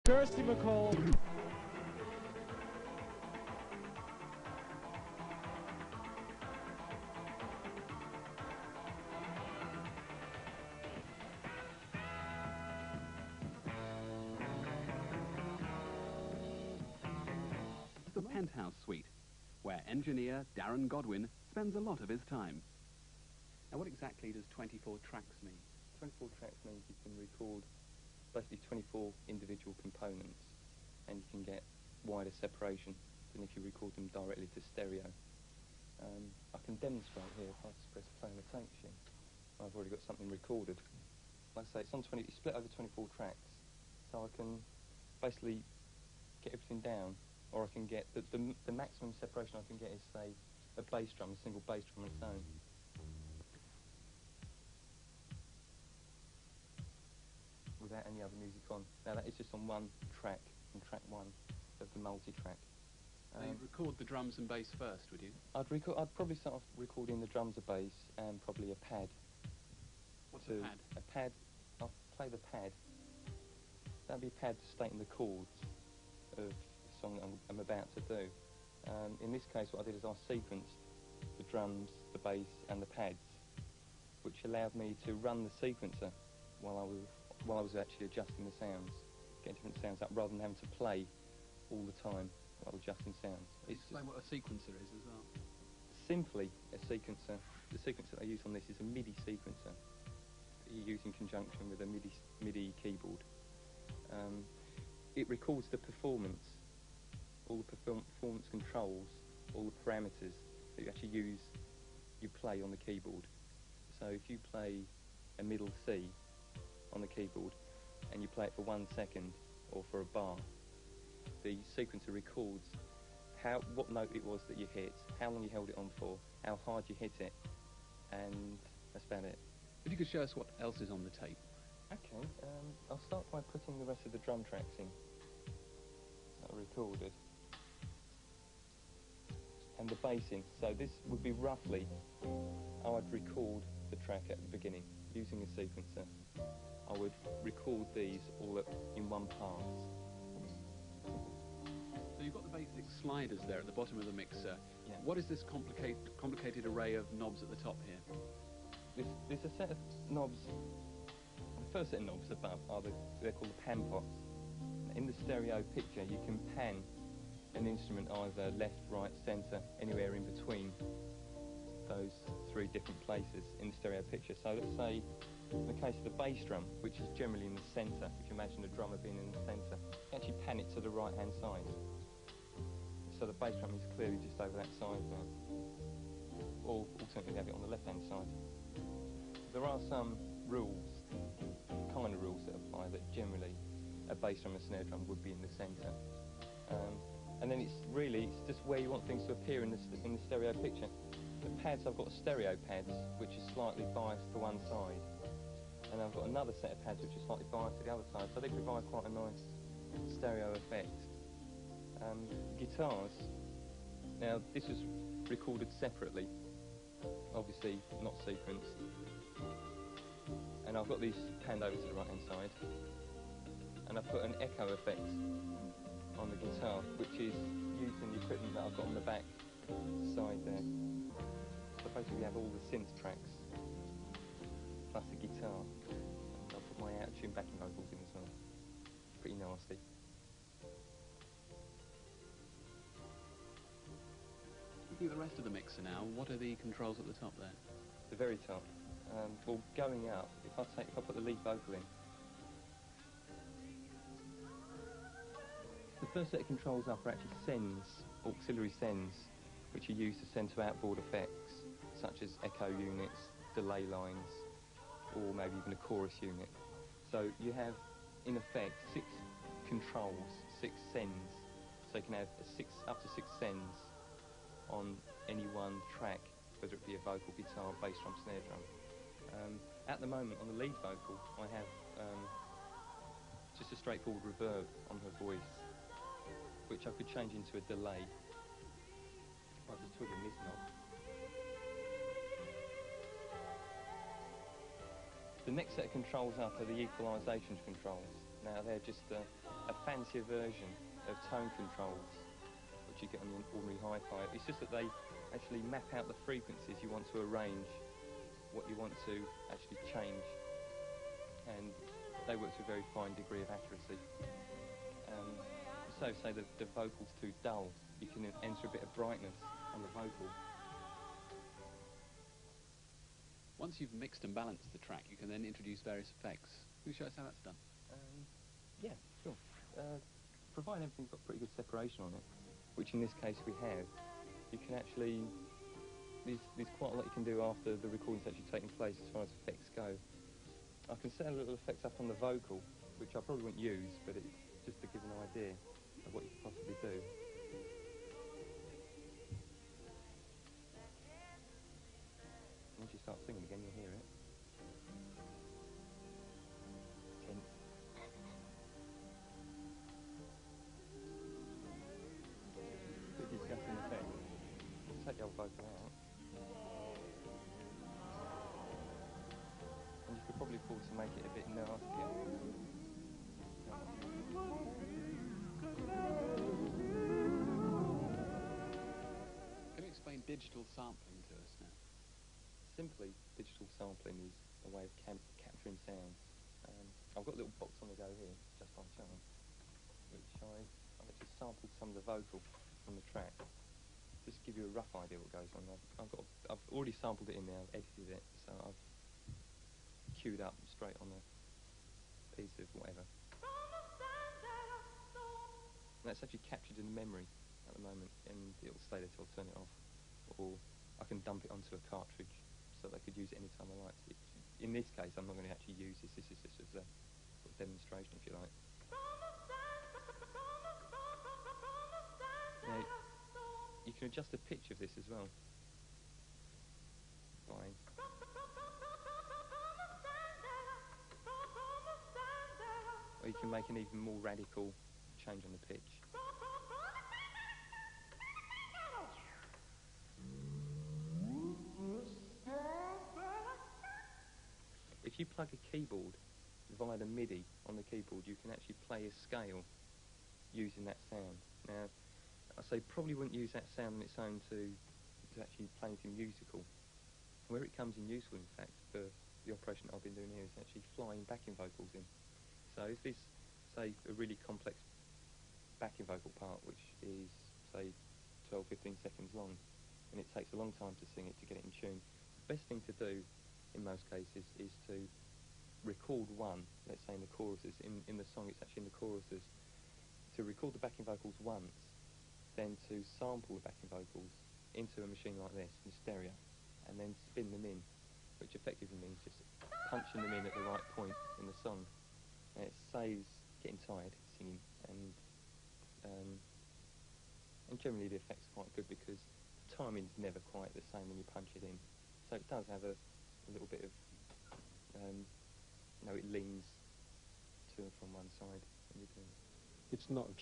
Kirsty McCall. The Penthouse Suite, where engineer Darren Godwin spends a lot of his time. Now, what exactly does 24 tracks mean? 24 tracks means you can record basically 24 individual components, and you can get wider separation than if you record them directly to stereo. I can demonstrate here if I just press play on the tape machine. I've already got something recorded. Like I say, it's split over 24 tracks, so I can basically get everything down, or I can get the maximum separation I can get is, say, a bass drum, a single bass drum on its own. Without any other music on. Now that is just on one track, on track one of the multi-track. So you'd record the drums and bass first, would you? I'd probably start off recording the drums, a bass, and probably a pad. What's a pad? A pad. I'll play the pad. That'd be a pad stating the chords of the song that I'm about to do. In this case, what I did is I sequenced the drums, the bass, and the pads, which allowed me to run the sequencer while I was actually adjusting the sounds, getting different sounds up, rather than having to play all the time while adjusting sounds. Explain what a sequencer is as well. Simply a sequencer. The sequencer I use on this is a MIDI sequencer that you use in conjunction with a MIDI keyboard. It records the performance, all the performance controls, all the parameters that you actually use, you play on the keyboard. So if you play a middle C on the keyboard and you play it for 1 second or for a bar, the sequencer records what note it was that you hit, how long you held it on for, how hard you hit it, and that's about it. If you could show us what else is on the tape. Okay, I'll start by putting the rest of the drum tracks in that are recorded, and the bass in. So this would be roughly how I'd record the track at the beginning using a sequencer. I would record these all in one pass. So you've got the basic sliders there at the bottom of the mixer. Yeah. What is this complicated array of knobs at the top here? There's a set of knobs. The first set of knobs above they're called the pan pots. In the stereo picture, you can pan an instrument either left, right, centre, anywhere in between those 3 different places in the stereo picture. So let's say, in the case of the bass drum, which is generally in the centre, if you imagine the drummer being in the centre, you actually pan it to the right-hand side. So the bass drum is clearly just over that side there. Or alternatively have it on the left-hand side. There are some rules, kind of rules that apply, that generally a bass drum and a snare drum would be in the centre. And then it's just where you want things to appear in the stereo picture. The pads, I've got stereo pads, which is slightly biased to one side. And I've got another set of pads which is slightly biased to the other side, so they provide quite a nice stereo effect. Guitars, now this was recorded separately, obviously not sequenced, and I've got these panned over to the right hand side, and I've put an echo effect on the guitar, which is using the equipment that I've got on the back side there. So basically you have all the synth tracks plus the guitar, and I'll put my out-of-tune backing vocals in as well. Pretty nasty. Looking at the rest of the mixer now, what are the controls at the top there? The very top. Well, going up, if I put the lead vocal in, the first set of controls up are actually sends, auxiliary sends, which are used to send to outboard effects, such as echo units, delay lines, or maybe even a chorus unit. So you have, in effect, 6 controls, 6 sends, so you can have up to 6 sends on any one track, whether it be a vocal, guitar, bass drum, snare drum. At the moment, on the lead vocal, I have just a straightforward reverb on her voice, which I could change into a delay by just twiddling this knob. The next set of controls up are the equalisation controls. Now they're just a fancier version of tone controls, which you get on the ordinary hi-fi. It's just that they actually map out the frequencies you want to arrange, what you want to actually change, and they work to a very fine degree of accuracy. So say the vocal's too dull, you can enter a bit of brightness on the vocal. Once you've mixed and balanced the track, you can then introduce various effects. Can you show us how that's done? Yeah, sure. Provided everything's got pretty good separation on it, which in this case we have, you can actually, there's quite a lot you can do after the recording's actually taken place as far as effects go. I can set a little effects up on the vocal, which I probably won't use, but it's just to give an idea of what you could possibly do. Once you start singing again, you'll hear it. Tense. Bit disgusting effect. Take the old vocal out. And you could probably afford to make it a bit nastier. Can you explain digital sampling to us now? Simply, digital sampling is a way of capturing sounds. I've got a little box on the go here, just by chance, which I've actually sampled some of the vocal from the track. Just to give you a rough idea what goes on. I've already sampled it in there, I've edited it, so I've queued up straight on a piece of whatever. And that's actually captured in memory at the moment, and it'll stay there till I turn it off. Or I can dump it onto a cartridge so that I could use it any time I like. In this case, I'm not going to actually use this. This is just as a sort of demonstration, if you like. Now, you can adjust the pitch of this as well. By or you can make an even more radical change on the pitch. If you plug a keyboard via the MIDI on the keyboard, you can actually play a scale using that sound. Now, I say probably wouldn't use that sound on its own to actually play anything musical. Where it comes in useful, in fact, for the operation I've been doing here, is actually flying backing vocals in. So if there's, say, a really complex backing vocal part, which is, say, 12, 15 seconds long, and it takes a long time to sing it to get it in tune, the best thing to do in most cases is to record one, let's say in the choruses, in the song it's actually in the choruses, to record the backing vocals once, then to sample the backing vocals into a machine like this, in stereo, and then spin them in, which effectively means just punching them in at the right point in the song. And it saves getting tired singing, and generally the effect's quite good because the timing's never quite the same when you punch it in. So it does have a little bit of, it leans to and from one side when you're doing it. It's not a